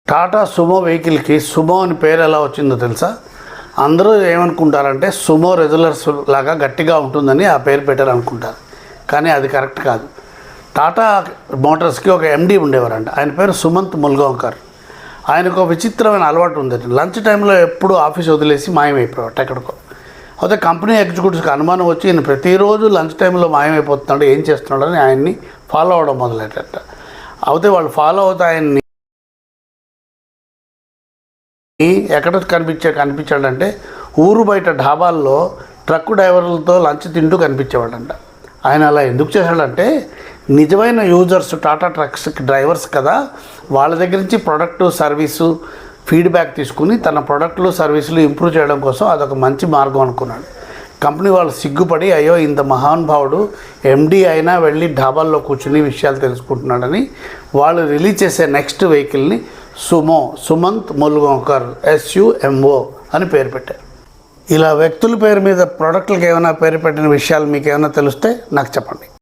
Tata Sumo వెహికల్కి Sumo అని పేరు ఎలా వచ్చిందో తెలుసా? అందరూ ఏమనుకుంటారంటే సుమో రెగ్యులర్స్ లాగా గట్టిగా ఉంటుందని ఆ పేరు పెట్టారు అనుకుంటారు, కానీ అది కరెక్ట్ కాదు. టాటా మోటార్స్కి ఒక ఎండీ ఉండేవారంట, ఆయన పేరు సుమంత్ ముల్గాంకర్. ఆయనకు ఒక విచిత్రమైన అలవాటు ఉంది. లంచ్ టైంలో ఎప్పుడు ఆఫీస్ వదిలేసి మాయమైపోయాడు ఎక్కడికో. అయితే కంపెనీ ఎగ్జిక్యూటివ్స్కి అనుమానం వచ్చి ఈయన ప్రతిరోజు లంచ్ టైంలో మాయమైపోతున్నాడు, ఏం చేస్తున్నాడు అని ఆయన్ని ఫాలో అవ్వడం మొదలెట్ట. అయితే వాళ్ళు ఫాలో అవుతా ఆయన్ని ఎక్కడ కనిపించాడంటే ఊరు బయట ఢాబాల్లో ట్రక్ డ్రైవర్లతో లంచ్ తింటూ కనిపించేవాడంట. ఆయన అలా ఎందుకు చేశాడంటే నిజమైన యూజర్స్ టాటా ట్రక్స్కి డ్రైవర్స్ కదా, వాళ్ళ దగ్గర నుంచి ప్రొడక్టు సర్వీసు ఫీడ్బ్యాక్ తీసుకుని తన ప్రొడక్ట్లు సర్వీసులు ఇంప్రూవ్ చేయడం కోసం అదొక మంచి మార్గం అనుకున్నాడు. కంపెనీ వాళ్ళు సిగ్గుపడి అయ్యో ఇంత మహానుభావుడు ఎండీ అయినా వెళ్ళి ఢాబాల్లో కూర్చుని విషయాలు తెలుసుకుంటున్నాడని వాళ్ళు రిలీజ్ చేసే నెక్స్ట్ వెహికల్ని సుమో, సుమంత్ ముల్గాంకర్ SUMO అని పేరు పెట్టారు. ఇలా వ్యక్తుల పేరు మీద ప్రోడక్ట్లకు ఏమైనా పేరు పెట్టిన విషయాలు మీకు ఏమైనా తెలిస్తే నాకు చెప్పండి.